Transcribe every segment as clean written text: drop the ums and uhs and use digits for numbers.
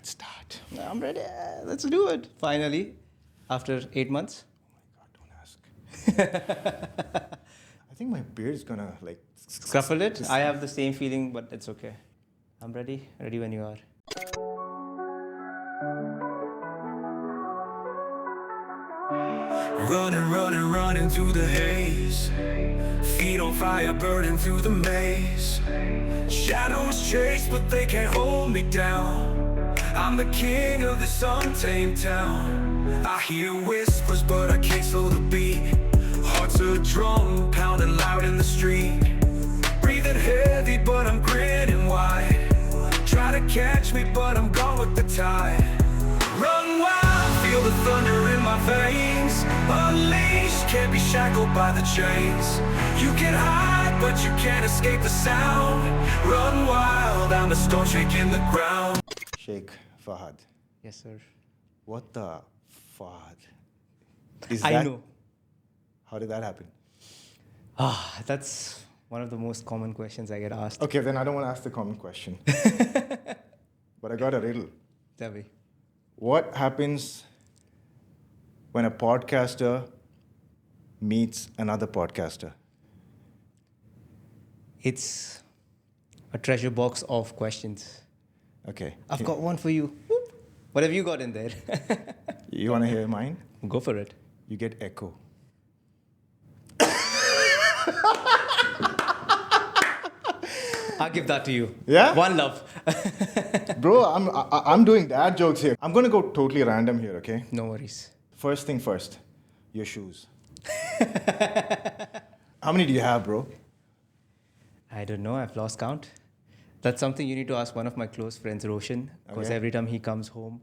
let's start. I'm ready. Let's do it. Finally, after 8 months. Oh my God, don't ask. I think my beard's gonna like Scruffle it. I have the same feeling, but it's okay. I'm ready. Ready when you are. Running through the haze. Feet on fire, burning through the maze. Shadows chase, but they can't hold me down. I'm the king of this untamed town. I hear whispers, but I can't slow the beat. Heart's a drum, pounding loud in the street. Breathing heavy, but I'm grinning wide. Try to catch me, but I'm gone with the tide. Run wild, feel the thunder in my veins. Unleashed, can't be shackled by the chains. You can hide, but you can't escape the sound. Run wild, I'm a stone shaking the ground. Sheikh Fahad. Yes, sir. What the Fahad? Is I that- know. How did that happen? That's one of the most common questions I get asked. Okay, then I don't want to ask the common question. But I got a riddle. Tell me. What happens when a podcaster meets another podcaster? It's a treasure box of questions. Okay. I've got one for you. Whoop. What have you got in there? You want to hear mine? Go for it. You get echo. I'll give that to you. Yeah? One love. Bro, I'm doing dad jokes here. I'm going to go totally random here, okay? No worries. First thing first, your shoes. How many do you have, bro? I don't know. I've lost count. That's something you need to ask one of my close friends, Roshan, because Okay. every time he comes home,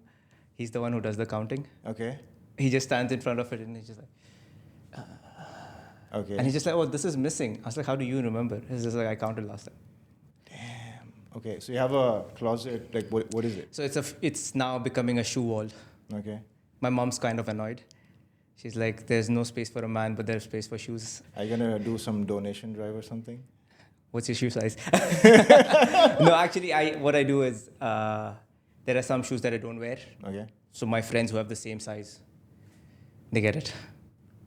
he's the one who does the counting. Okay. He just stands in front of it and he's just like, Okay. and he's just like, oh, this is missing. I was like, how do you remember? He's just like, I counted last time. Damn. Okay, so you have a closet, like what is it? So it's now becoming a shoe wall. Okay. My mom's kind of annoyed. She's like, there's no space for a man, but there's space for shoes. Are you going to do some donation drive or something? What's your shoe size? No, actually, what I do is there are some shoes that I don't wear. Okay. So my friends who have the same size, they get it.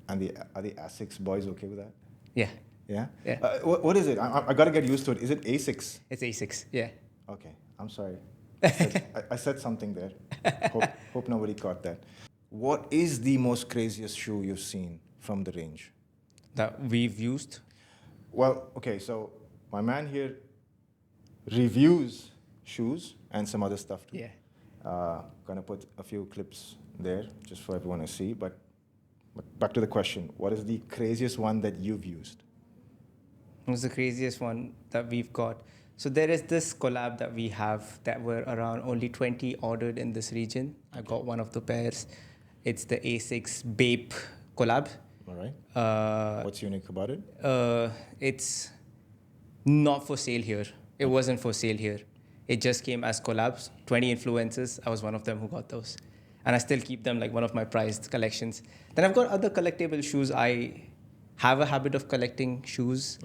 And are the ASICS boys okay with that? Yeah, Yeah? Yeah. What is it? I got to get used to it. Is it ASICS? it's ASICS. Yeah. Okay, I'm sorry. I said something there. Hope nobody caught that. What is the most craziest shoe you've seen from the range? That we've used. Well, okay, so my man here reviews shoes and some other stuff too. Yeah. Gonna put a few clips there just for everyone to see. But back to the question: what is the craziest one that you've used? It was the craziest one that we've got. So there is this collab that we have that were around only 20 ordered in this region. I got one of the pairs. It's the ASICS Bape collab. All right. What's unique about it? It's not for sale here. It wasn't for sale here. It just came as collabs. 20 influencers. I was one of them who got those. And I still keep them like one of my prized collections. Then I've got other collectible shoes. I have a habit of collecting shoes.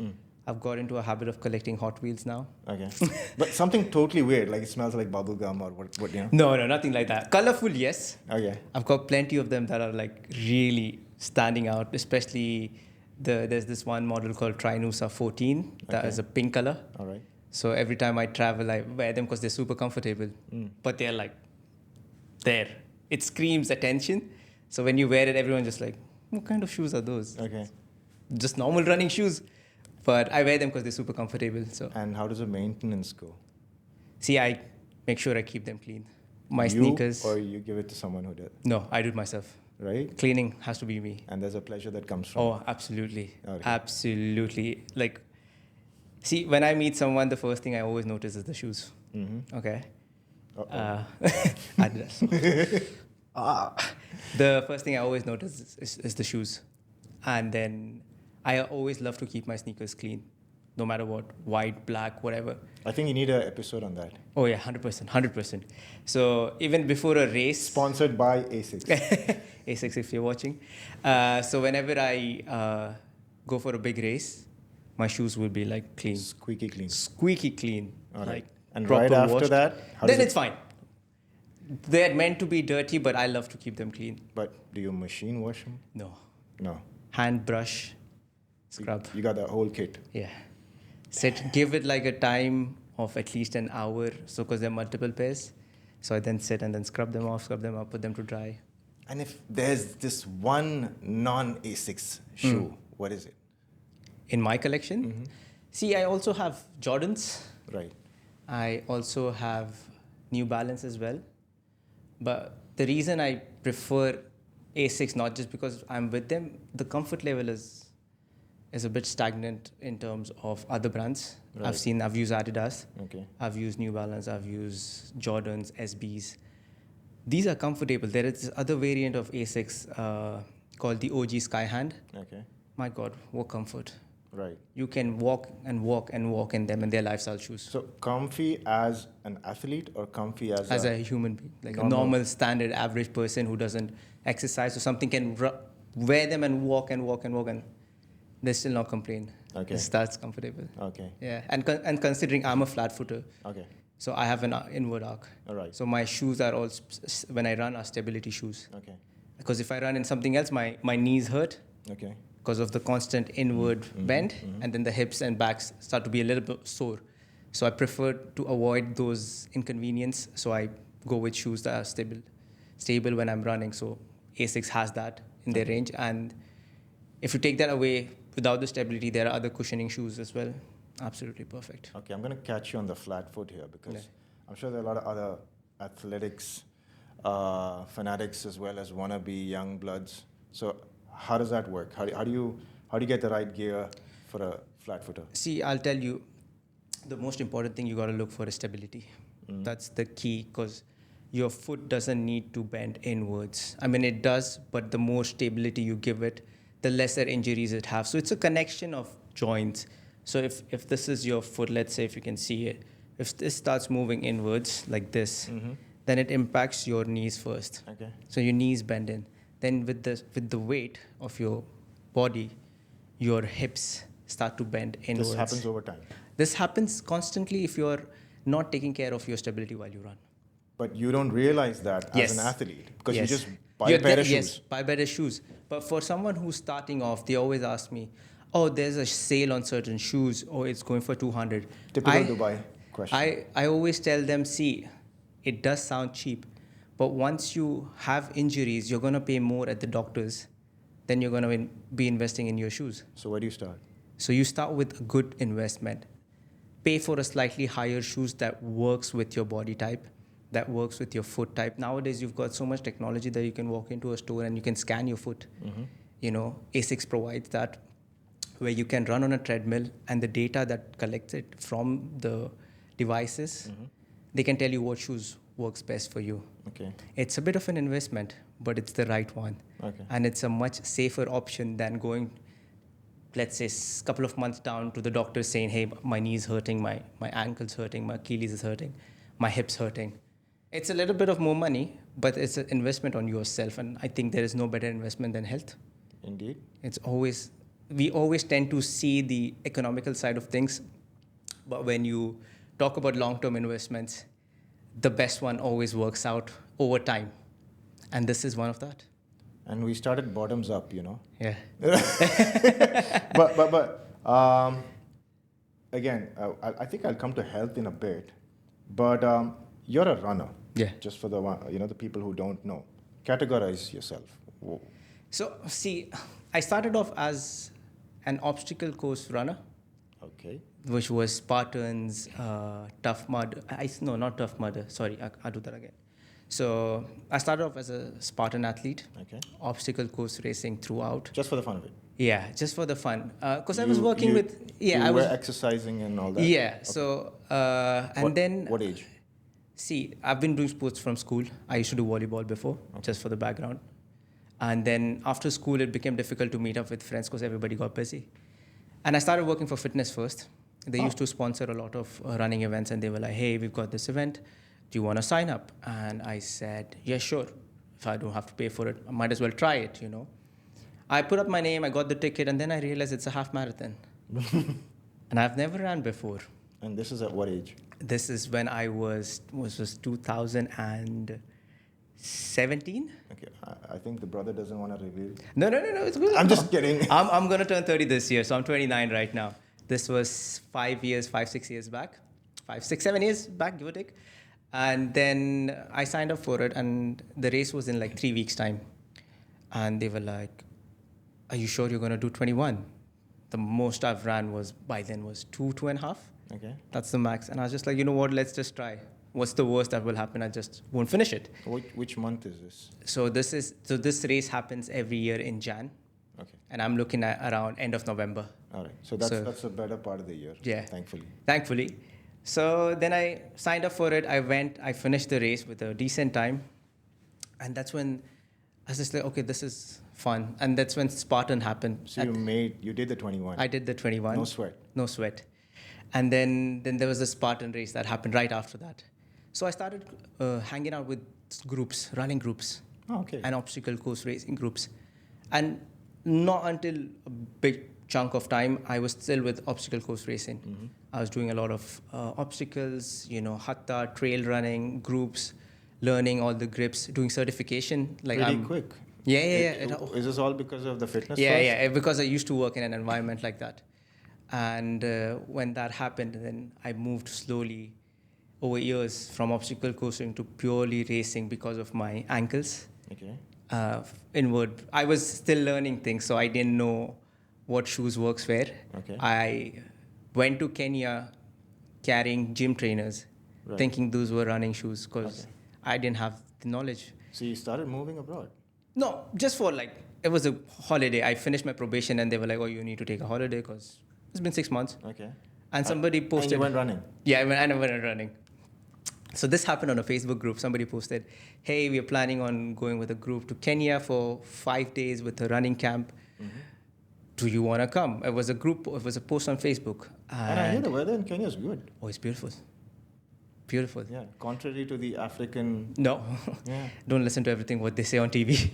I've got into a habit of collecting Hot Wheels now. Okay. But something totally weird, like it smells like bubble gum or what you know? No, nothing like that. Colorful, yes. Okay. I've got plenty of them that are like really standing out, especially there's this one model called Trinusa 14 that Okay. is a pink color. All right. So every time I travel, I wear them because they're super comfortable. But they're like there. It screams attention. So when you wear it, everyone's just like, what kind of shoes are those? Okay. Just normal running shoes. But I wear them because they're super comfortable. So And how does the maintenance go? see, I make sure I keep them clean. My You sneakers. or you give it to someone who did, No, I do it myself. right? Cleaning has to be me. And there's a pleasure that comes from. Oh, absolutely. Okay. Absolutely. Like, see, when I meet someone, the first thing I always notice is the shoes. Mm-hmm. Okay. Uh-oh. Adidas. The first thing I always notice is the shoes. And then I always love to keep my sneakers clean, no matter what, white, black, whatever. I think you need an episode on that. Oh yeah, 100%. So even before a race, Sponsored by ASICS. ASICS if you're watching. So whenever I go for a big race, my shoes will be like clean, Squeaky clean. squeaky clean, All right. like And proper right after washed. that, how Then does it's fine. They're meant to be dirty, but I love to keep them clean. But do you machine wash them? No. No. Hand brush, scrub. You got the whole kit. Yeah. Give it like a time of at least an hour. So, because there are multiple pairs. So I then sit and then scrub them off, scrub them up, put them to dry. And if there's this one non-ASICS shoe, what is it? In my collection, see, I also have Jordans. Right. I also have New Balance as well. But the reason I prefer ASICS, not just because I'm with them, the comfort level is a bit stagnant in terms of other brands. Right. I've used Adidas. Okay. I've used New Balance. I've used Jordans, SBs. These are comfortable. There is this other variant of ASICS called the OG Skyhand. Okay. My God, what comfort. Right. You can walk and walk and walk in them, and they're lifestyle shoes. So comfy as an athlete or comfy as A human being, like a normal- normal, standard, average person who doesn't exercise or something can wear them and walk and walk and walk, and they still not complain. Okay. That's comfortable. Okay. Yeah, and considering I'm a flat footer, Okay. so I have an inward arc. All right. So my shoes are all, when I run, are stability shoes. Okay. Because if I run in something else, my knees hurt Okay. because of the constant inward bend, and then the hips and backs start to be a little bit sore. So I prefer to avoid those inconvenience. So I go with shoes that are stable when I'm running. So ASICS has that in their range. And if you take that away, without the stability, there are other cushioning shoes as well. Absolutely perfect. Okay, I'm going to catch you on the flat foot here because Yeah. I'm sure there are a lot of other athletics fanatics as well as wannabe young bloods. So how does that work? How do you get the right gear for a flat footer? See, I'll tell you, the most important thing you got to look for is stability. That's the key, because your foot doesn't need to bend inwards. I mean, it does, but the more stability you give it, the lesser injuries it has. So it's a connection of joints. So if this is your foot, let's say if you can see it, if this starts moving inwards like this, then it impacts your knees first. Okay. So your knees bend in. Then with the weight of your body, your hips start to bend inwards. This happens over time. This happens constantly if you're not taking care of your stability while you run. But you don't realize that Yes. as an athlete because Yes. you just buy a pair of shoes. Yes, buy better shoes. But for someone who's starting off, they always ask me, oh, there's a sale on certain shoes, or it's going for 200. Typical Dubai question. I always tell them, see, it does sound cheap, but once you have injuries, you're going to pay more at the doctors than you're going to be investing in your shoes. So where do you start? So you start with a good investment. Pay for a slightly higher shoes that works with your body type, that works with your foot type. Nowadays, you've got so much technology that you can walk into a store and you can scan your foot. You know, ASICS provides that, where you can run on a treadmill, and the data that collects it from the devices, they can tell you what shoes works best for you. Okay. It's a bit of an investment, but it's the right one. Okay. And it's a much safer option than going, let's say, a couple of months down to the doctor saying, hey, my knee's hurting, my ankle's hurting, my Achilles is hurting, my hip's hurting. It's a little bit of more money, but it's an investment on yourself. And I think there is no better investment than health. Indeed. We always tend to see the economical side of things, but when you talk about long-term investments, the best one always works out over time. And this is one of that. And we started bottoms up, you know. Yeah. But again, I think I'll come to health in a bit. But you're a runner. Yeah. Just for the people who don't know, categorize yourself. Whoa. So, see, I started off as an obstacle course runner, Okay. which was Spartans, Tough Mud. No, not Tough Mud. Sorry, I'll do that again. So I started off as a Spartan athlete, Okay. obstacle course racing throughout. Just for the fun of it. Yeah, just for the fun. Because I was working with... Yeah, you I was... were exercising and all that? Yeah, Okay. so... and then... What age? See, I've been doing sports from school. I used to do volleyball before, just for the background. And then after school, it became difficult to meet up with friends because everybody got busy. And I started working for Fitness First. They used to sponsor a lot of running events, and they were like, hey, we've got this event. Do you want to sign up? And I said, yeah, sure. If I don't have to pay for it, I might as well try it, you know. I put up my name, I got the ticket, and then I realized it's a half marathon. And I've never ran before. And this is at what age? This is when I was 2010. 17. Okay, I think the brother doesn't want to reveal. No, it's good. I'm just kidding. I'm going to turn 30 this year, so I'm 29 right now. This was 6 years back. 5, 6, 7 years back, give or take. And then I signed up for it, and the race was in like 3 weeks' time. And they were like, are you sure you're going to do 21? The most I've ran by then was 2.5. Okay. That's the max. And I was just like, you know what, let's just try. What's the worst that will happen? I just won't finish it. Which month is this? So this race happens every year in Jan. Okay. And I'm looking at around end of November. All right. So that's a better part of the year. Yeah. Thankfully. So then I signed up for it. I finished the race with a decent time. And that's when I was just like, okay, this is fun. And that's when Spartan happened. So you did the 21. I did the 21. No sweat. And then there was the Spartan race that happened right after that. So I started hanging out with groups, running groups. Oh, okay. And obstacle course racing groups. And not until a big chunk of time, I was still with obstacle course racing. Mm-hmm. I was doing a lot of obstacles, hatta, trail running, groups, learning all the grips, doing certification. Pretty quick. Yeah. Is this all because of the fitness? Yeah, because I used to work in an environment like that. And when that happened, then I moved slowly over years from obstacle coursing to purely racing because of my ankles. Okay. Inward. I was still learning things, so I didn't know what shoes works where. Okay. I went to Kenya carrying gym trainers, thinking those were running shoes because I didn't have the knowledge. So you started moving abroad? No, just for it was a holiday. I finished my probation and they were like, oh, you need to take a holiday because it's been 6 months. Okay. And somebody posted. And you went running? Yeah, I went running. So this happened on a Facebook group. Somebody posted, hey, we are planning on going with a group to Kenya for 5 days with a running camp. Mm-hmm. Do you want to come? It was a post on Facebook. And I hear the weather in Kenya is good. Oh, it's beautiful. Beautiful. Yeah, contrary to the African... No. Yeah. Don't listen to everything what they say on TV.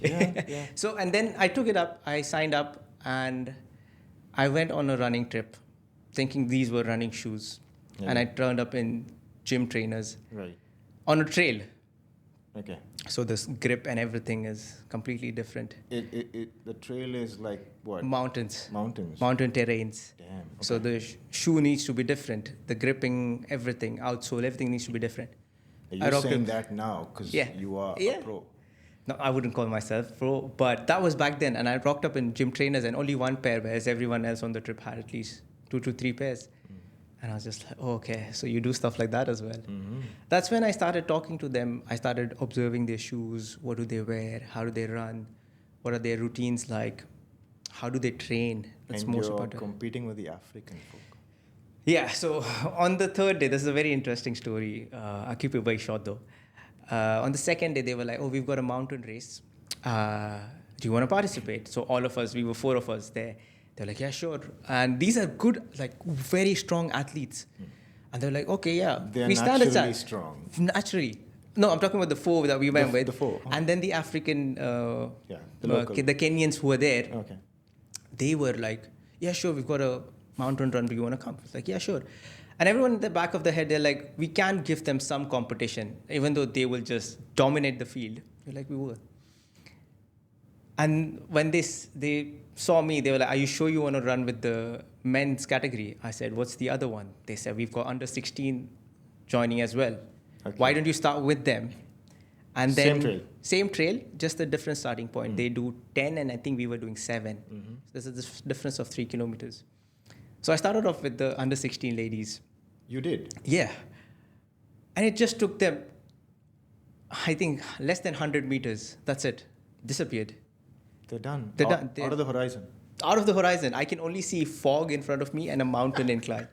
Yeah. So, and then I took it up. I signed up and I went on a running trip thinking these were running shoes. Yeah. And I turned up in gym trainers. Right. On a trail. Okay. So this grip and everything is completely different. The trail is like what? Mountains. Mountain terrains. Damn. Okay. So the shoe needs to be different. The gripping, everything, outsole, everything needs to be different. You're saying that now because you are a pro. No, I wouldn't call myself pro, but that was back then. And I rocked up in gym trainers and only one pair, whereas everyone else on the trip had at least 2 to 3 pairs. And I was just like, oh, okay, so you do stuff like that as well. Mm-hmm. That's when I started talking to them. I started observing their shoes. What do they wear? How do they run? What are their routines like? How do they train? That's and you're competing with the African folk. Yeah, so on the third day, this is a very interesting story. I'll keep it very short though. On the second day, they were like, oh, we've got a mountain race. Do you want to participate? So all of us, we were 4 of us there. They're like, yeah, sure. And these are good, very strong athletes. And they're like, okay, yeah. They're naturally strong. Naturally. No, I'm talking about the 4 that we went with. The 4. Huh? And then the African, the Kenyans who were there, okay. They were like, yeah, sure, we've got a mountain run. Do you want to come? It's like, yeah, sure. And everyone in the back of the head, they're like, we can give them some competition, even though they will just dominate the field. We're like, we will. And when they saw me, they were like, are you sure you want to run with the men's category? I said, what's the other one? They said, we've got under 16 joining as well. Okay. Why don't you start with them? And then same trail, just a different starting point. Mm-hmm. They do 10 and I think we were doing 7. Mm-hmm. So there's a difference of 3 kilometers. So I started off with the under 16 ladies. You did? Yeah. And it just took them, I think, less than 100 meters. That's it. Disappeared. They're done. They're out of the horizon. Out of the horizon. I can only see fog in front of me and a mountain incline.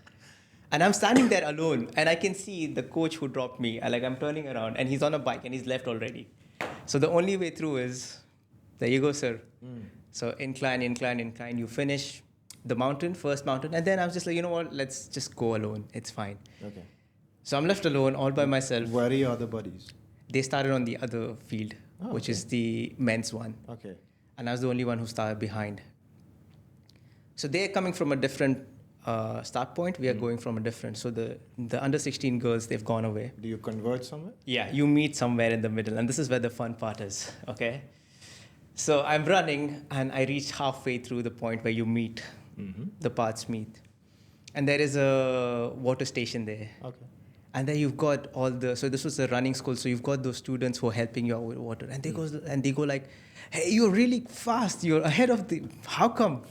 And I'm standing there alone, and I can see the coach who dropped me. I'm turning around, and he's on a bike, and he's left already. So the only way through is, there you go, sir. Mm. So incline. You finish the mountain, first mountain, and then I was just like, you know what? Let's just go alone. It's fine. Okay. So I'm left alone, all by myself. Where are your other buddies? They started on the other field, which is the men's one. Okay. And I was the only one who started behind. So they're coming from a different start point. We are going from a different. So the under 16 girls, they've gone away. Do you convert somewhere? Yeah, you meet somewhere in the middle, and this is where the fun part is. Okay, so I'm running, and I reach halfway through the point where you meet, the paths meet, and there is a water station there. Okay. And then you've got so this was a running school, so you've got those students who are helping you out with water, and they go like, "Hey, you're really fast. You're ahead of how come?"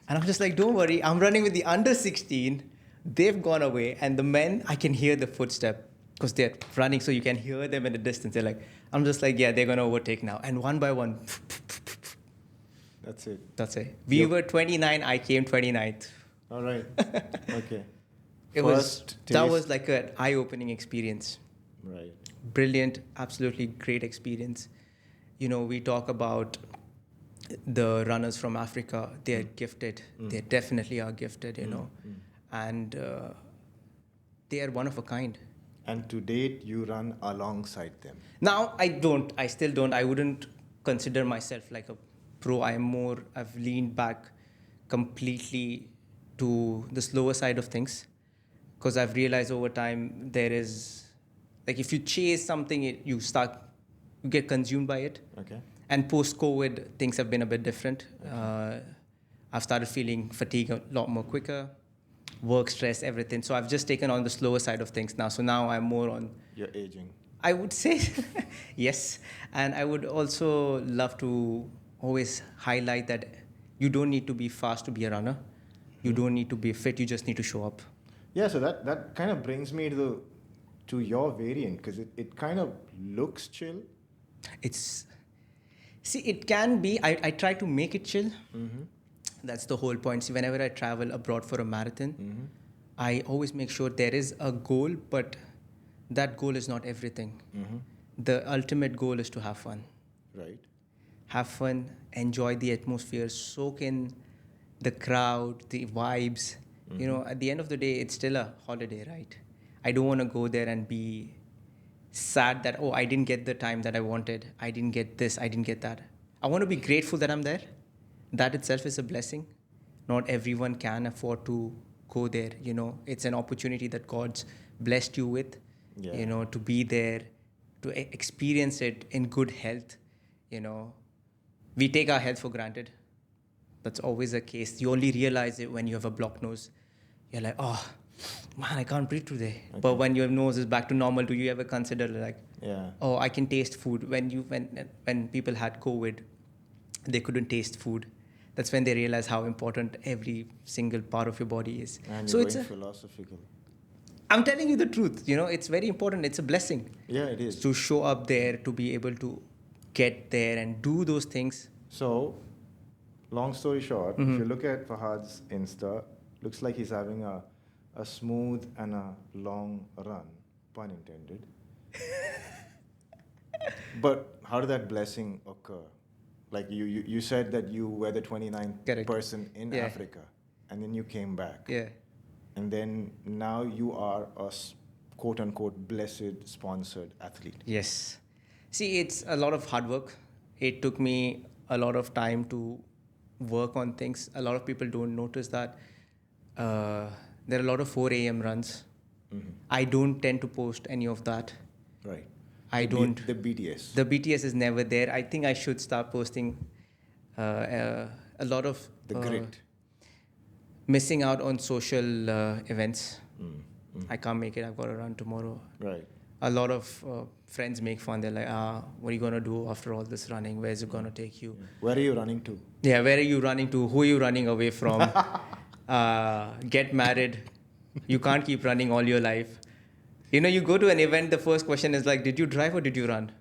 And I'm just like, "Don't worry, I'm running with the under 16. They've gone away, and the men, I can hear the footstep because they're running, so you can hear them in the distance. They're like, I'm just like, yeah, they're gonna overtake now, and one by one, That's it. that's it. We were 29. I came 29th. All right. Okay. That was like an eye-opening experience. Right. Brilliant, absolutely great experience. You know, we talk about the runners from Africa. They're gifted. They definitely are gifted, you know. And they are one of a kind. And to date, you run alongside them. Now, I still don't. I wouldn't consider myself like a pro. I've leaned back completely to the slower side of things. Because I've realized over time there is, like, if you chase something, you get consumed by it. Okay. And post-COVID, things have been a bit different. I've started feeling fatigue a lot more quicker, work stress, everything. So I've just taken on the slower side of things now. So now I'm more on. You're aging. I would say yes. And I would also love to always highlight that you don't need to be fast to be a runner. You don't need to be fit. You just need to show up. Yeah, so that kind of brings me to your variant, because it kind of looks chill. It can be. I try to make it chill. That's the whole point. See, whenever I travel abroad for a marathon, I always make sure there is a goal, but that goal is not everything. The ultimate goal is to have fun. Right. Have fun, enjoy the atmosphere, soak in the crowd, the vibes. You know, at the end of the day, it's still a holiday, right? I don't want to go there and be sad that, I didn't get the time that I wanted. I didn't get this, I didn't get that. I want to be grateful that I'm there. That itself is a blessing. Not everyone can afford to go there, you know. It's an opportunity that God's blessed you with, you know, to be there, to experience it in good health, you know. We take our health for granted. That's always the case. You only realize it when you have a blocked nose. You're like, oh, man, I can't breathe today. Okay. But when your nose is back to normal, do you ever consider like, I can taste food? When people had COVID, they couldn't taste food. That's when they realize how important every single part of your body is. And so it's philosophical. I'm telling you the truth. You know, it's very important. It's a blessing. Yeah, it is. To show up there, to be able to get there and do those things. So, long story short, if you look at Fahad's Insta, looks like he's having a smooth and a long run, pun intended. But how did that blessing occur? Like you said that you were the 29th person in Africa, and then you came back. Yeah. And then now you are a quote-unquote blessed sponsored athlete. Yes. See, it's a lot of hard work. It took me a lot of time to work on things. A lot of people don't notice that. There are a lot of 4 a.m. runs. I don't tend to post any of that. Right. I don't. The BTS. The BTS is never there. I think I should start posting a lot of... The grit. Missing out on social events. I can't make it. I've got to run tomorrow. Right. A lot of friends make fun. They're like, what are you going to do after all this running? Where's it going to take you? Where are you running to? Yeah, where are you running to? Who are you running away from? Get married. You can't keep running all your life. You know, you go to an event, the first question is like, did you drive or did you run?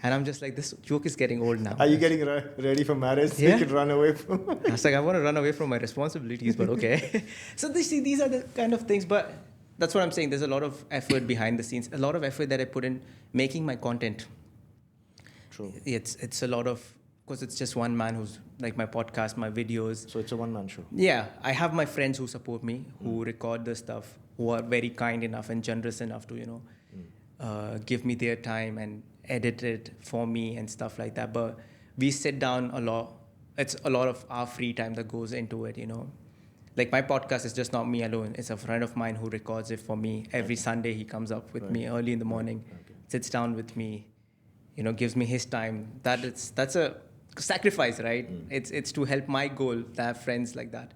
And I'm just like, this joke is getting old now. Are you getting ready for marriage? So you can run away from I was like, I want to run away from my responsibilities, but okay. So these are the kind of things, but that's what I'm saying. There's a lot of effort behind the scenes, a lot of effort that I put in making my content. True. It's a lot of, because it's just one man who's like my podcast, my videos. So it's a one-man show. Yeah. I have my friends who support me, who record the stuff, who are very kind enough and generous enough to, you know, give me their time and edit it for me and stuff like that. But we sit down a lot. It's a lot of our free time that goes into it, you know. Like my podcast is just not me alone. It's a friend of mine who records it for me. Every Sunday he comes up with me early in the morning, sits down with me, gives me his time. That's a sacrifice, right? It's to help my goal to have friends like that.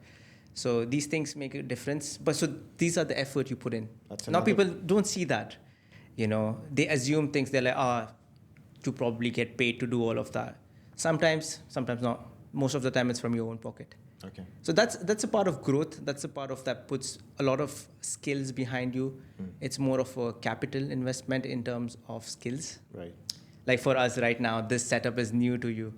So these things make a difference. But so these are the effort you put in. Now people don't see that. They assume things. They're like, to probably get paid to do all of that. Sometimes not. Most of the time it's from your own pocket. Okay. So that's a part of growth. That's a part of that puts a lot of skills behind you. It's more of a capital investment in terms of skills. Right. Like for us right now, this setup is new to you,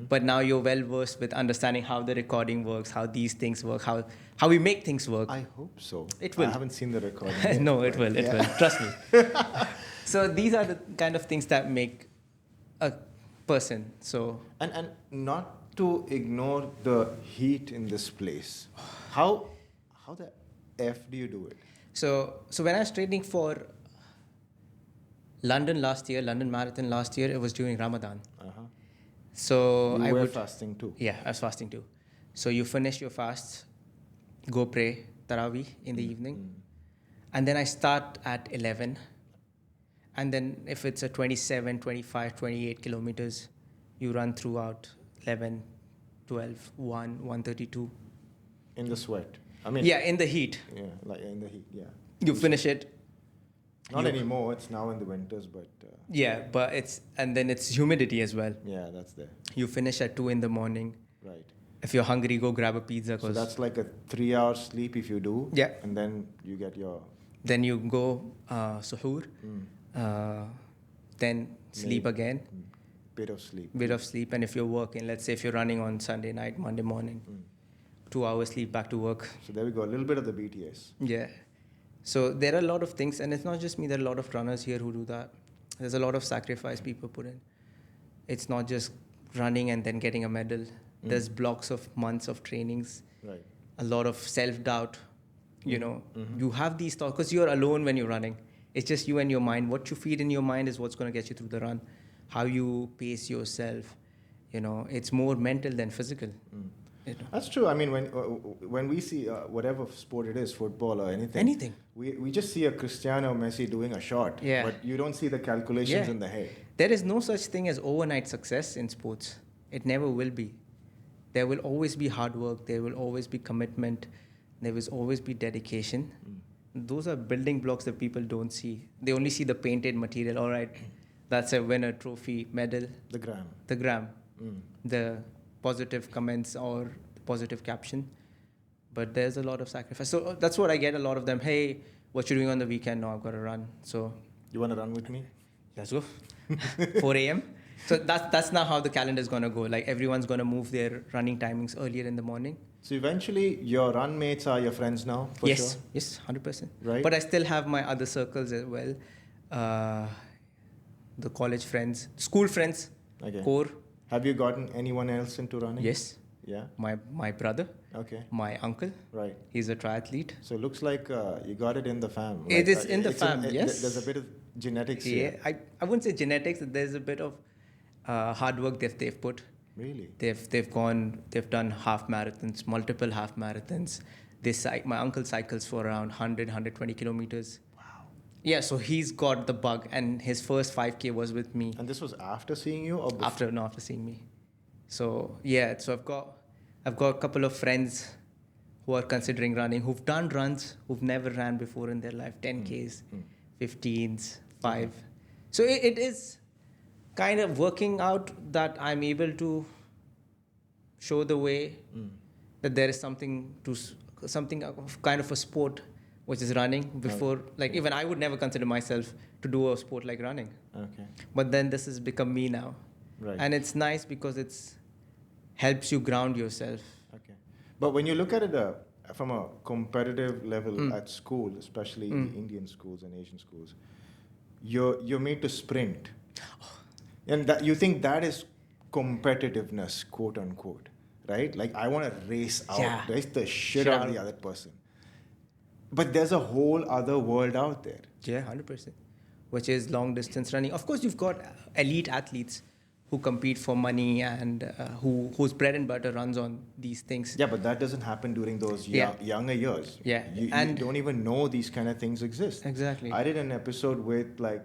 but now you're well versed with understanding how the recording works, how these things work, how we make things work. I hope so. It will. I haven't seen the recording yet, No, it but will. It will. Trust me. So these are the kind of things that make a person. So and not to ignore the heat in this place. How the F do you do it? So when I was training for London Marathon last year, it was during Ramadan. So You were fasting too. Yeah, I was fasting too. So you finish your fast, go pray Taraweeh in the evening, and then I start at 11. And then if it's a 27, 25, 28 kilometers, you run throughout 11, 12, 1, 1:32. In the sweat. I mean. Yeah, in the heat. Yeah, like in the heat. Yeah. You finish it. Not anymore. It's now in the winters, but. Yeah, but and then it's humidity as well. Yeah, that's there. You finish at 2 in the morning. Right. If you're hungry, go grab a pizza. So that's like a 3-hour sleep if you do. Yeah. And then you get your. Then you go suhoor. Then sleep again. Bit of sleep. And if you're working, let's say if you're running on Sunday night, Monday morning, 2 hours sleep, back to work. So there we go. A little bit of the BTS. Yeah. So there are a lot of things, and it's not just me. There are a lot of runners here who do that. There's a lot of sacrifice people put in. It's not just running and then getting a medal. There's blocks of months of trainings. Right. A lot of self-doubt. You have these thoughts because you're alone when you're running. It's just you and your mind. What you feed in your mind is what's going to get you through the run. How you pace yourself. It's more mental than physical. That's true. I mean, when we see whatever sport it is, football or anything, we just see a Cristiano Messi doing a shot, but you don't see the calculations in the head. There is no such thing as overnight success in sports. It never will be. There will always be hard work. There will always be commitment. There will always be dedication. Those are building blocks that people don't see. They only see the painted material. All right, that's a winner, trophy, medal. The gram. The positive comments or the positive caption. But there's a lot of sacrifice. So that's what I get a lot of them. Hey, what you doing on the weekend? No, I've got to run. So you want to run with me? Let's go. 4 a.m. So that's now how the calendar is going to go. Like everyone's going to move their running timings earlier in the morning. So eventually your run mates are your friends now, for sure? Yes, 100%. Right. But I still have my other circles as well. The college friends, school friends, core. Have you gotten anyone else into running? Yes. Yeah. My brother. Okay. My uncle. Right. He's a triathlete. So it looks like you got it in the fam. It is in the fam, yes. There's a bit of genetics here. I wouldn't say genetics. There's a bit of hard work they've put. Really? They've done half marathons, multiple half marathons. My uncle cycles for around 100, 120 kilometers. Wow. Yeah, so he's got the bug, and his first 5K was with me. And this was after seeing you or before? After seeing me. So yeah, so I've got a couple of friends who are considering running, who've done runs, who've never ran before in their life, 10Ks, 15s, 5. So it is kind of working out that I'm able to show the way that there is something kind of a sport which is running before, like even I would never consider myself to do a sport like running. Okay. But then this has become me now. Right. And it's nice because it's helps you ground yourself. Okay. But when you look at it from a competitive level at school, especially the Indian schools and Asian schools, you're made to sprint. And you think that is competitiveness, quote unquote, right? Like I want to race out, race the shit out of the other person. But there's a whole other world out there. Yeah, 100%. Which is long distance running. Of course, you've got elite athletes who compete for money and whose bread and butter runs on these things. Yeah, but that doesn't happen during those younger years. Yeah, You and don't even know these kind of things exist. Exactly. I did an episode with like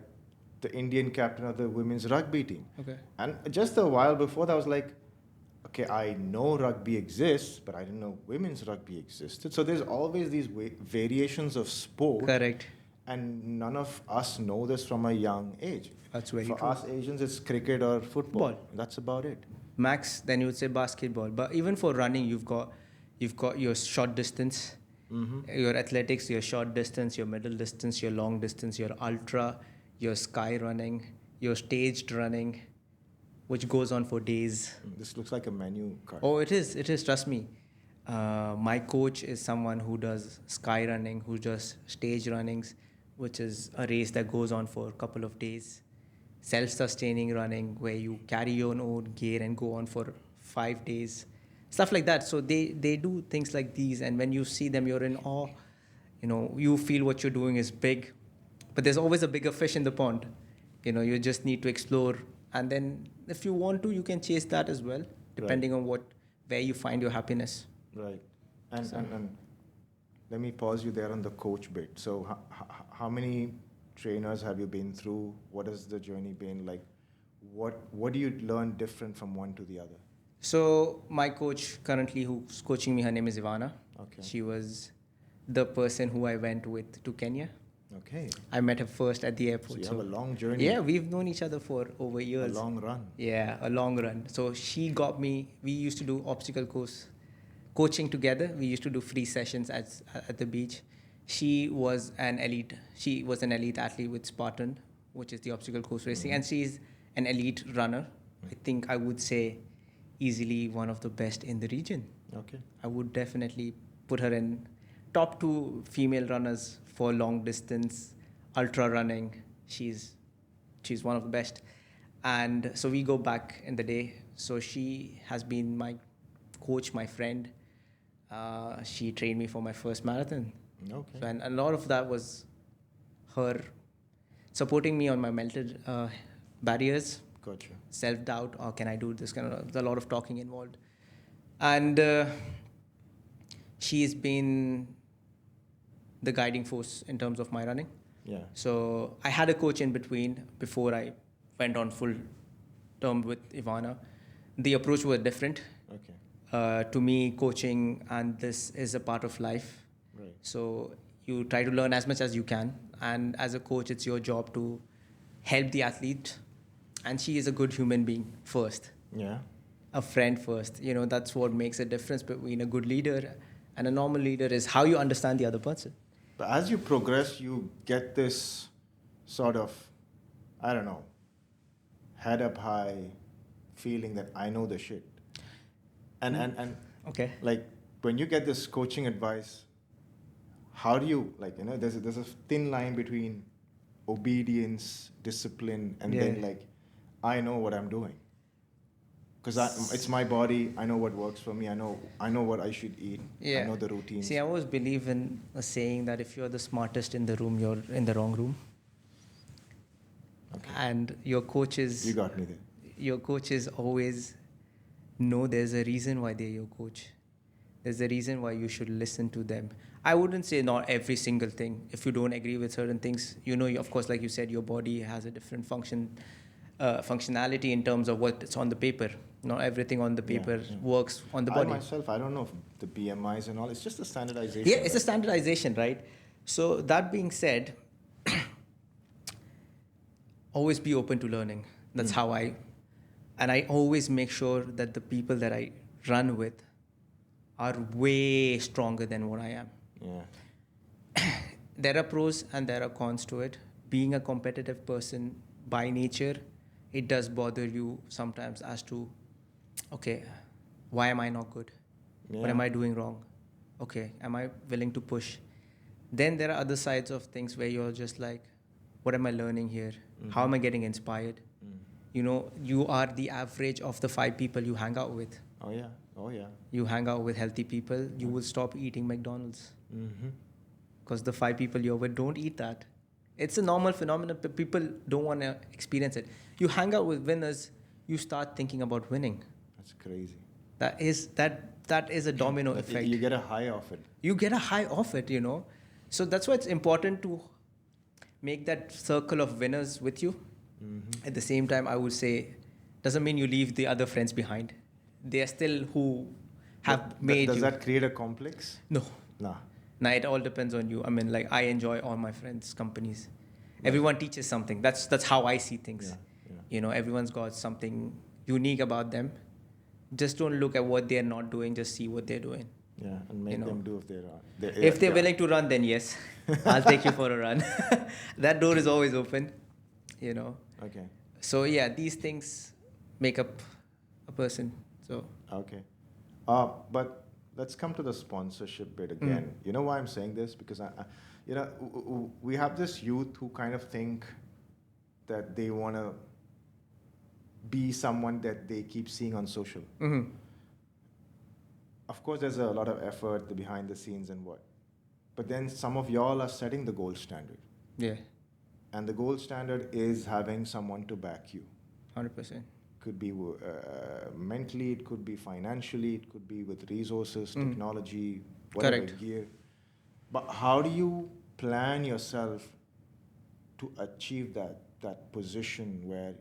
the Indian captain of the women's rugby team. Okay. And just a while before that, I was like, okay, I know rugby exists, but I didn't know women's rugby existed. So there's always these variations of sport. Correct. And none of us know this from a young age. That's very For true. us Asians, it's cricket or football. Ball. That's about it. Max, then you would say basketball. But even for running, you've got your short distance, your athletics, your short distance, your middle distance, your long distance, your ultra, your sky running, your staged running, which goes on for days. This looks like a menu card. Oh, it is. It is. Trust me. My coach is someone who does sky running, who does stage runnings, which is a race that goes on for a couple of days. Self-sustaining running, where you carry your own gear and go on for 5 days. Stuff like that. So they do things like these, and when you see them, you're in awe. You know, you feel what you're doing is big, but there's always a bigger fish in the pond. You know, you just need to explore, and then if you want to, you can chase that as well, depending on where you find your happiness. Right. And let me pause you there on the coach bit. So how many trainers have you been through? What has the journey been like? What do you learn different from one to the other? So my coach currently who's coaching me, her name is Ivana. Okay. She was the person who I went with to Kenya. Okay. I met her first at the So airport. you have a long journey. Yeah, we've known each other for over years. A long run. Yeah, a long run. So she got me, we used to do obstacle course coaching together. We used to do free sessions at the beach. She was an elite athlete with Spartan, which is the obstacle course racing, and she's an elite runner. I think I would say easily one of the best in the region. Okay. I would definitely put her in top 2 female runners for long distance, ultra running. She's one of the best. And so we go back in the day. So she has been my coach, my friend. She trained me for my first marathon. Okay. So, and a lot of that was her supporting me on my mental barriers, Gotcha. self-doubt, or can I do this? There's a lot of talking involved. And she's been the guiding force in terms of my running. Yeah. So I had a coach in between before I went on full term with Ivana. The approach was different. Okay. To me, coaching and this is a part of life. Right. So you try to learn as much as you can. And as a coach, it's your job to help the athlete. And she is a good human being first, Yeah. a friend first. You know, that's what makes a difference between a good leader and a normal leader is how you understand the other person. But as you progress, you get this sort of, I don't know, head up high feeling that I know the shit. And Okay. like when you get this coaching advice, how do you, like, you know, there's a thin line between obedience, discipline, and then like, I know what I'm doing. Because it's my body. I know what works for me. I know what I should eat. Yeah. I know the routines. See, I always believe in a saying that if you're the smartest in the room, you're in the wrong room. Okay. And your coaches, You got me there. your coaches always know there's a reason why they're your coach. There's a reason why you should listen to them. I wouldn't say not every single thing. If you don't agree with certain things, you know, of course, like you said, your body has a different functionality in terms of what's on the paper. Not everything on the paper works on the body. I myself, I don't know if the BMIs and all. It's just a standardization. Yeah, it's a standardization, right? So that being said, always be open to learning. That's how and I always make sure that the people that I run with are way stronger than what I am. Yeah. There are pros and there are cons to it. Being a competitive person by nature, it does bother you sometimes as to, okay, why am I not good? What am I doing wrong? Okay, am I willing to push? Then there are other sides of things where you're just like, what am I learning here? How am I getting inspired? You know, you are the average of the 5 people you hang out with. Oh yeah. Oh yeah. You hang out with healthy people, you will stop eating McDonald's. Because the 5 people you're with don't eat that. It's a normal phenomenon, but people don't want to experience it. You hang out with winners, you start thinking about winning. That's crazy. That is a domino effect. You get a high off it. You get a high off it, So that's why it's important to make that circle of winners with you. Mm-hmm. At the same time, I would say, doesn't mean you leave the other friends behind. They are still who have made Does you. that create a complex? No. Nah. Now it all depends on you. I mean, like I enjoy all my friends' companies. Everyone teaches something. That's how I see things. Yeah. Everyone's got something unique about them. Just don't look at what they're not doing. Just see what they're doing. Yeah, and make them do if they're If they're willing to run, then yes, I'll take you for a run. That door is always open. Okay. So yeah, these things make up a person. So Okay. But let's come to the sponsorship bit again. You know why I'm saying this? Because we have this youth who kind of think that they want to be someone that they keep seeing on social. Mm-hmm. Of course, there's a lot of effort, the behind the scenes and what. But then some of y'all are setting the gold standard. Yeah, And the gold standard is having someone to back you. 100%. Could be mentally, it could be financially, it could be with resources, technology, whatever, Correct. gear. But how do you plan yourself to achieve that position where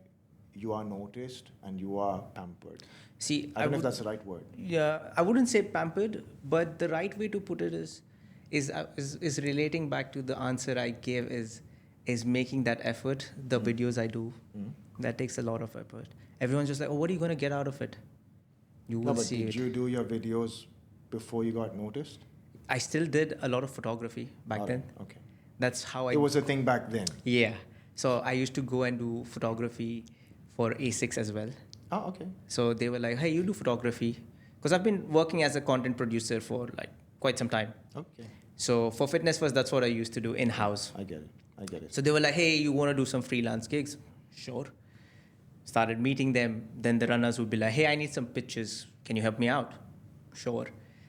you are noticed and you are pampered? See, I don't know if that's the right word. Yeah, I wouldn't say pampered, but the right way to put it is relating back to the answer I gave is making that effort. The videos I do, that takes a lot of effort. Everyone's just like, oh, what are you going to get out of it? You will But see did it. you do your videos before you got noticed? I still did a lot of photography back then. Okay. That's how I. It was a thing back then. Yeah. So I used to go and do photography for ASICS as well. Oh, okay. So they were like, hey, you do photography. Because I've been working as a content producer for like quite some time. Okay. So for Fitness First, that's what I used to do in-house. I get it. So they were like, hey, you want to do some freelance gigs? Sure. Started meeting them. Then the runners would be like, hey, I need some pictures. Can you help me out? Sure.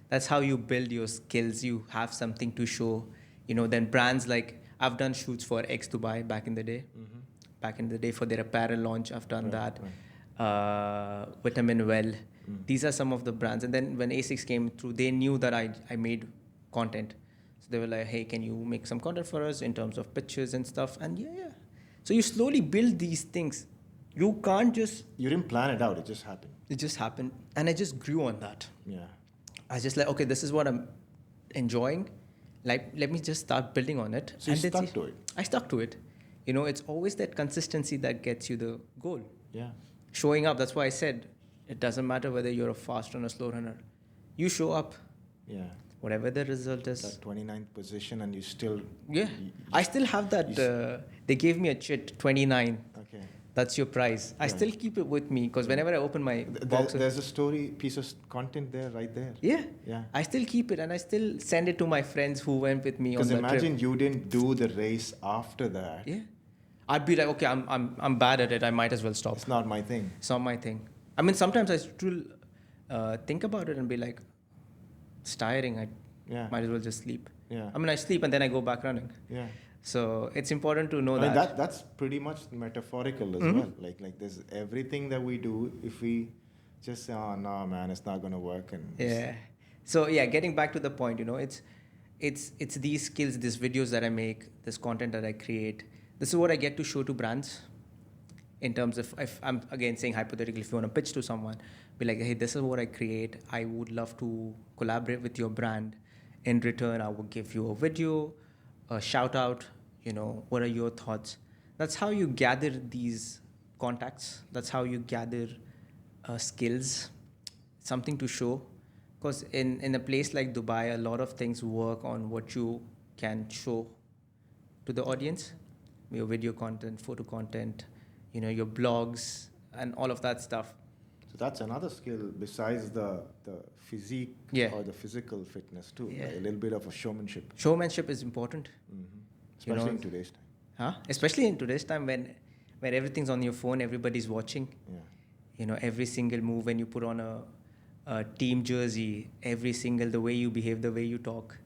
That's how you build your skills. You have something to show. Then brands like, I've done shoots for X Dubai back in the day. Mm-hmm. Back in the day for their apparel launch, I've done that. Right. Vitamin Well. These are some of the brands. And then when ASICS came through, they knew that I made content. So they were like, hey, can you make some content for us in terms of pictures and stuff? And yeah. So you slowly build these things. You can't just... You didn't plan it out. It just happened. It just happened. And I just grew on that. Yeah. I was just like, okay, this is what I'm enjoying. Like, let me just start building on it. So you stuck to it. I stuck to it. It's always that consistency that gets you the goal. Yeah. Showing up, that's why I said, it doesn't matter whether you're a fast runner or slow runner. You show up. Yeah. Whatever the result is. That 29th position and you still... Yeah. I still have that. They gave me a chit, 29. Okay. That's your prize. I still keep it with me because whenever I open my box... There's a story, piece of content there, right there. Yeah. Yeah. I still keep it and I still send it to my friends who went with me on the trip. Because imagine you didn't do the race after that. Yeah. I'd be like, okay, I'm bad at it. I might as well stop. It's not my thing. It's not my thing. I mean, sometimes I still think about it and be like, it's tiring. I might as well just sleep. Yeah. I mean, I sleep and then I go back running. Yeah. So it's important to know I mean, that. that's pretty much metaphorical as well. Like there's everything that we do, if we just say, oh, no, man, it's not going to work. And Yeah. So yeah, getting back to the point, it's these skills, these videos that I make, this content that I create. This is what I get to show to brands. In terms of, if I'm again saying hypothetically, if you want to pitch to someone, be like, hey, this is what I create. I would love to collaborate with your brand. In return, I will give you a video, a shout out. What are your thoughts? That's how you gather these contacts. That's how you gather skills, something to show. Because in a place like Dubai, a lot of things work on what you can show to the audience. Your video content, photo content, your blogs, and all of that stuff. So that's another skill besides the physique or the physical fitness too. Yeah. Like a little bit of a showmanship. Showmanship is important. Especially in today's time. Huh? Especially in today's time when everything's on your phone, everybody's watching. Yeah. Every single move when you put on a team jersey, the way you behave, the way you talk,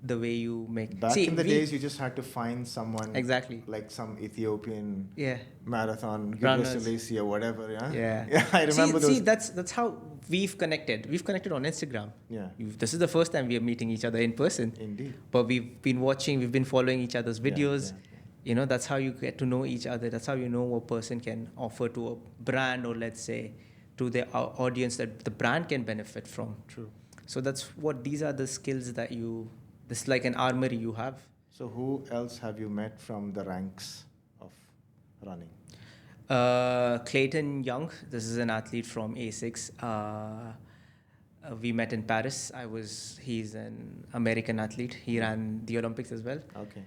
the way you make. Back in the days, you just had to find someone. Exactly. Like some Ethiopian Yeah. marathon, Runners. Selassie or whatever, yeah? Yeah. Yeah, I remember those. See, that's how we've connected. We've connected on Instagram. Yeah. This is the first time we are meeting each other in person. Indeed. But we've been following each other's videos. Yeah. You know, that's how you get to know each other. That's how you know what person can offer to a brand, or let's say to the audience that the brand can benefit from. True. So these are the skills that this is like an armory you have. So who else have you met from the ranks of running? Clayton Young, this is an athlete from ASICS. We met in Paris. He's an American athlete. He ran the Olympics as well. Okay.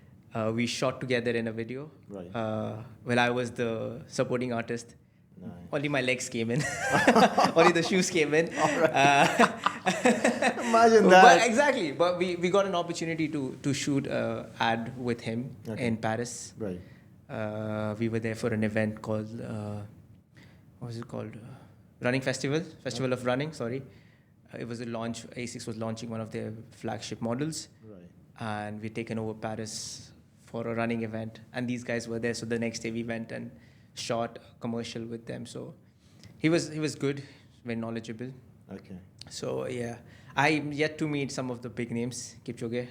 We shot together in a video. Right. Well, I was the supporting artist. Nice. Only my legs came in. Only the shoes came in. Imagine that. But exactly. But we got an opportunity to shoot an ad with him in Paris. Right. We were there for an event called, what was it called? Running Festival of Running, sorry. It was a launch, ASICS was launching one of their flagship models. Right. And we'd taken over Paris for a running event. And these guys were there, so the next day we went and shot a commercial with them. So he was good, very knowledgeable. Okay. So yeah, I'm yet to meet some of the big names, Kipchoge,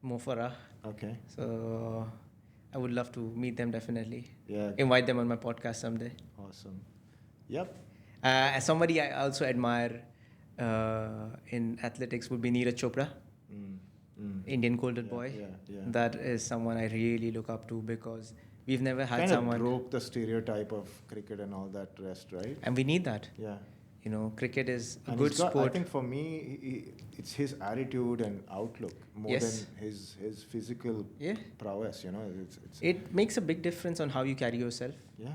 Mo Farah. Okay. So I would love to meet them definitely. Yeah. Invite them on my podcast someday. Awesome. Yep. Somebody I also admire in athletics would be Neeraj Chopra, Indian golden boy. Yeah. That is someone I really look up to, because we've never had Kind someone. of broke the stereotype of cricket and all that rest, right? And we need that. Yeah. You know, cricket is a And good I sport. think for me, it's his attitude and outlook more Yes. than his physical prowess. You know, it's It makes a big difference on how you carry yourself. yeah.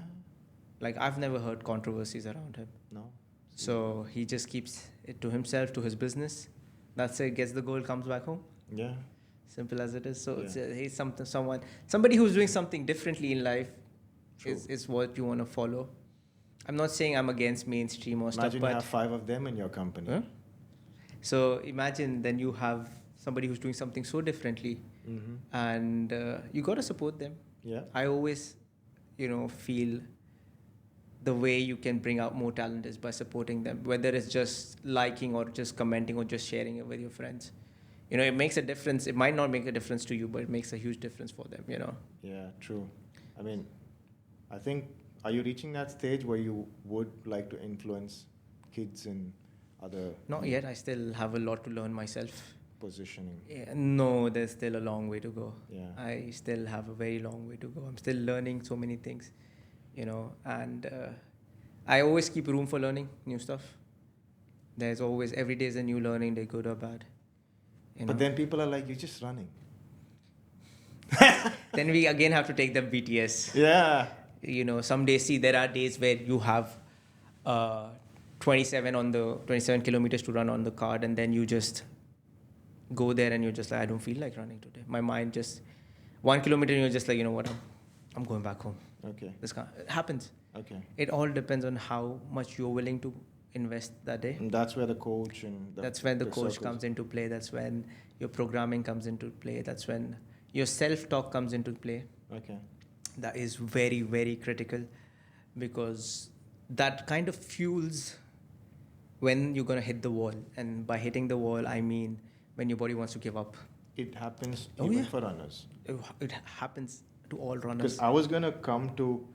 Like, I've never heard controversies around him. No. So he just keeps it to himself, to his business. That's it. Gets the goal, comes back home. Yeah. Simple as it is. So Yeah. he's somebody who's doing something differently in life. True. Is what you want to follow. I'm not saying I'm against mainstream or Imagine stuff, you but have 5 of them in your company. Huh? So imagine then you have somebody who's doing something so differently, and you got to support them. Yeah. I always, feel the way you can bring out more talent is by supporting them, whether it's just liking or just commenting or just sharing it with your friends. It makes a difference. It might not make a difference to you, but it makes a huge difference for them, Yeah, true. I mean, I think, are you reaching that stage where you would like to influence kids in other Not yet. I still have a lot to learn myself. positioning? Yeah, no, there's still a long way to go. Yeah. I still have a very long way to go. I'm still learning so many things, and I always keep room for learning new stuff. There's always, every day is a new learning, day good or bad. But then people are like, you're just running. Then we again have to take them BTS. Yeah. Some days, there are days where you have 27 kilometers to run on the card, and then you just go there and you're just like, I don't feel like running today. My mind just, 1 kilometer and you're just like, you know what, I'm going back home. Okay. It happens. Okay. It all depends on how much you're willing to invest that day. And that's where the coach and That's when the coach circles. comes into play. That's when your programming comes into play. That's when your self-talk comes into play. Okay. That is very, very critical, because that kind of fuels when you're going to hit the wall. And by hitting the wall, I mean when your body wants to give up. It happens Oh, even yeah. for runners. It happens to all runners. Because I was going to come to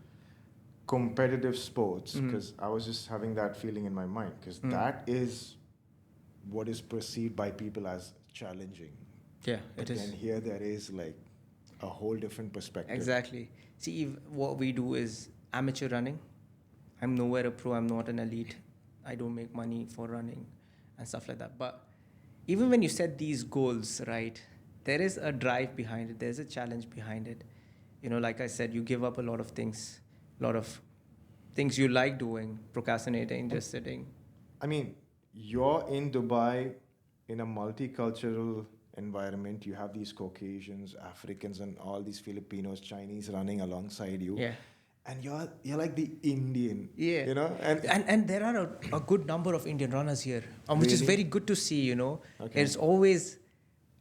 competitive sports, because I was just having that feeling in my mind, because that is what is perceived by people as challenging. Yeah, But it is. then here there is like a whole different perspective. Exactly. See, what we do is amateur running. I'm nowhere a pro. I'm not an elite. I don't make money for running and stuff like that. But even when you set these goals, right, there is a drive behind it. There's a challenge behind it. Like I said, you give up a lot of things you like doing, procrastinating, just sitting. I mean, you're in Dubai in a multicultural environment. You have these Caucasians, Africans, and all these Filipinos, Chinese running alongside you. Yeah. And you're like the Indian. Yeah. And there are a good number of Indian runners here, which is Really? very good to see, Okay. It's always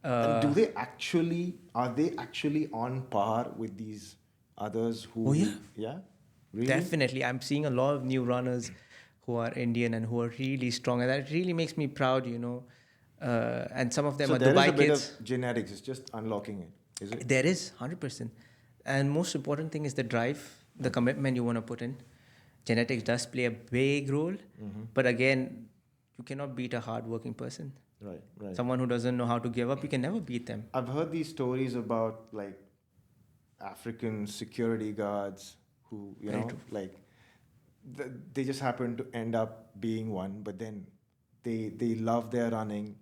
And are they actually on par with these others who? Oh, yeah. Yeah? Really? Definitely. I'm seeing a lot of new runners who are Indian and who are really strong. And that really makes me proud, and some of them So are there is Dubai a bit kids. of genetics, it's just unlocking it, is it? There is 100%. And most important thing is the drive, the commitment you want to put in. Genetics does play a big role. But again, you cannot beat a hard-working person. Right, right. Someone who doesn't know how to give up, you can never beat them. I've heard these stories about like African security guards who, Very true. like they just happen to end up being one, but then they love their running.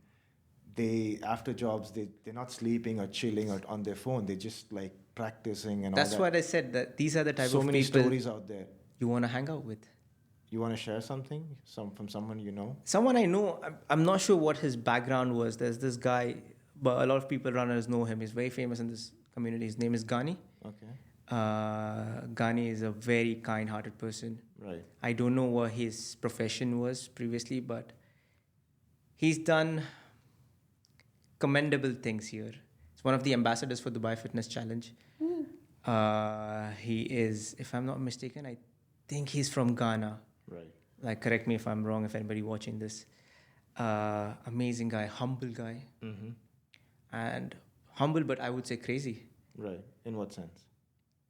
They after jobs they're not sleeping or chilling or on their phone. They're just like practicing and That's all that. what I said, that these are the type So of many people stories out there. you want to hang out with. You want to share something from someone you know? Someone I know, I'm not sure what his background was. There's this guy, but a lot of people, runners, know him. He's very famous in this community. His name is Ghani. Okay. Ghani is a very kind-hearted person. Right. I don't know what his profession was previously, but he's done commendable things here. He's one of the ambassadors for Dubai Fitness Challenge. He is, if I'm not mistaken, I think he's from Ghana. Right. Like, correct me if I'm wrong, if anybody watching this. Amazing guy, humble guy. And humble, but I would say crazy Right. In what sense?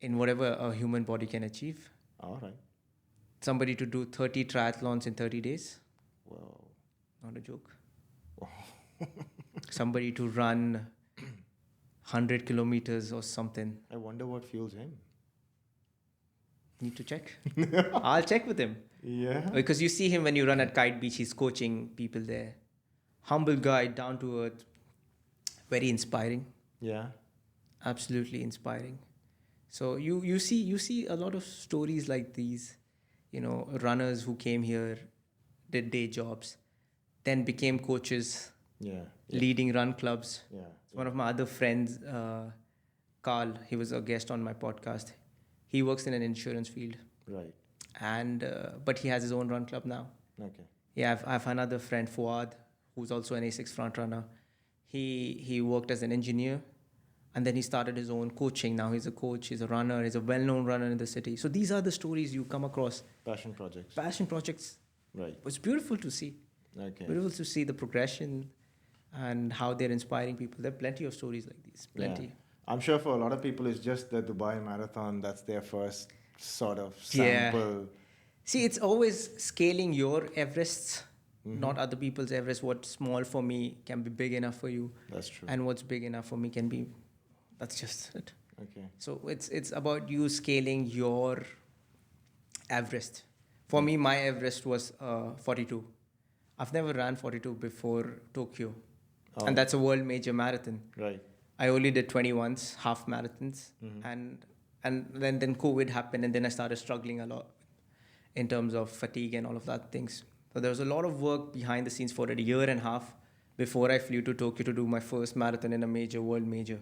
in whatever a human body can achieve. All right. Somebody to do 30 triathlons in 30 days, Well. not a joke. Somebody to run 100 kilometers or something. I wonder what fuels him. Need to check. I'll check with him. Yeah. Because you see him when you run at Kite Beach, he's coaching people there. Humble guy, down to earth, very inspiring. Yeah. Absolutely inspiring. So you see a lot of stories like these, runners who came here, did day jobs, then became coaches, Yeah. leading run clubs. Yeah. One of my other friends, Carl, he was a guest on my podcast. He works in an insurance field, Right. and but he has his own run club now. Okay. Yeah, I've another friend, Fahad, who's also an ASICS FrontRunner. He worked as an engineer, and then he started his own coaching. Now he's a coach, he's a runner, he's a well-known runner in the city. So these are the stories you come across. Passion projects. Passion projects. Right. It's beautiful to see. Okay. Beautiful to see the progression and how they're inspiring people. There are plenty of stories like these. Plenty. Yeah. I'm sure for a lot of people, it's just the Dubai Marathon. That's their first sort of Yeah. sample. See, it's always scaling your Everests, not other people's Everest. What's small for me can be big enough for you. That's true. And what's big enough for me can be, that's just it. Okay. So it's about you scaling your Everest. For me, my Everest was 42. I've never ran 42 before Tokyo. Oh. And that's a world major marathon. Right. I only did 21s, half marathons. And then COVID happened, and then I started struggling a lot in terms of fatigue and all of that things. So there was a lot of work behind the scenes for a year and a half before I flew to Tokyo to do my first marathon in a major, world major.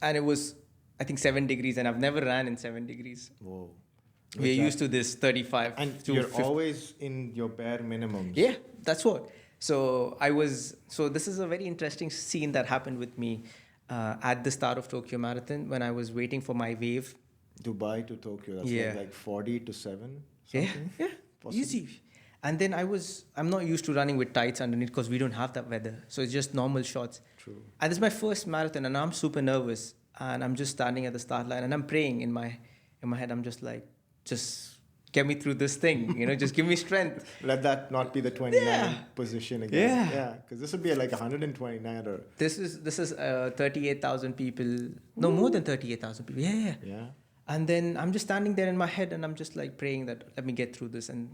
And it was, I think, 7 degrees, and I've never ran in 7 degrees. Whoa. We're used to this 35 And to you're 50. always in your bare minimums. Yeah, that's what. So this is a very interesting scene that happened with me at the start of Tokyo Marathon when I was waiting for my wave. Dubai to Tokyo. That's Yeah. like 40 to 7. Yeah, Something? yeah, Possible. easy. And then I'm not used to running with tights underneath because we don't have that weather. So it's just normal shorts. True. And this is my first marathon, and I'm super nervous. And I'm just standing at the start line, and I'm praying in my head. I'm just like, just get me through this thing, just give me strength. Let that not be the 29 Yeah. position again. Yeah. Yeah. Because this would be like 129 or. This is 38,000 people. No, more than 38,000 people. Yeah. Yeah. And then I'm just standing there in my head, and I'm just like praying that let me get through this. And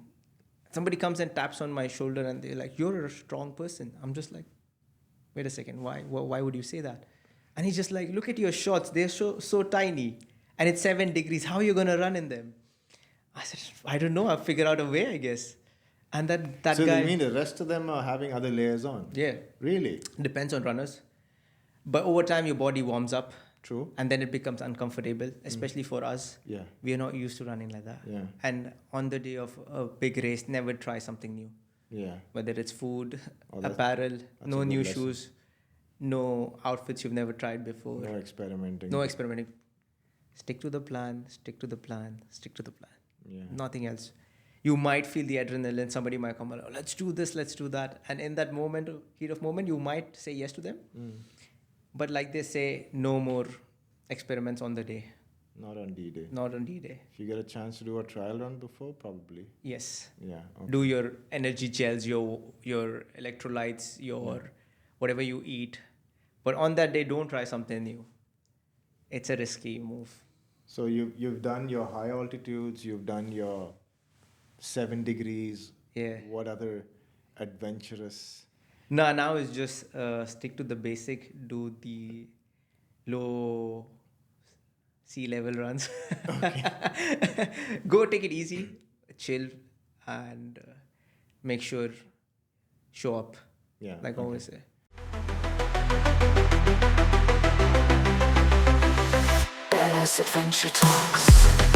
somebody comes and taps on my shoulder, and they're like, "You're a strong person." I'm just like, "Wait a second, why? Why would you say that?" And he's just like, "Look at your shorts. They're so tiny, and it's 7 degrees. How are you gonna run in them?" I said, "I don't know. I'll figure out a way, I guess." And that So guy. you mean the rest of them are having other layers on? Yeah, Really? depends on runners, but over time your body warms up. True. And then it becomes uncomfortable, especially for us. Yeah. We are not used to running like that. Yeah. And on the day of a big race, never try something new. Yeah. Whether it's food, Oh, that's apparel, no a good new lesson. shoes. no outfits you've never tried before. No experimenting. No experimenting. Stick to the plan, stick to the plan, stick to the plan. Yeah. Nothing else. You might feel the adrenaline. Somebody might come along, let's do this, let's do that. And in that moment, heat of moment, you might say yes to them. But like they say, no more experiments on the day. Not on D-Day. Not on D-Day. If you get a chance to do a trial run before, probably. Yes. Yeah. Okay. Do your energy gels, your electrolytes, your whatever you eat. But on that day, don't try something new. It's a risky move. So you've done your high altitudes, you've done your 7 degrees. Yeah. What other adventurous? Now it's just stick to the basic, do the low sea level runs. Go take it easy, chill, and make sure show up. Yeah. Like I always say. ASICS Adventure Talks.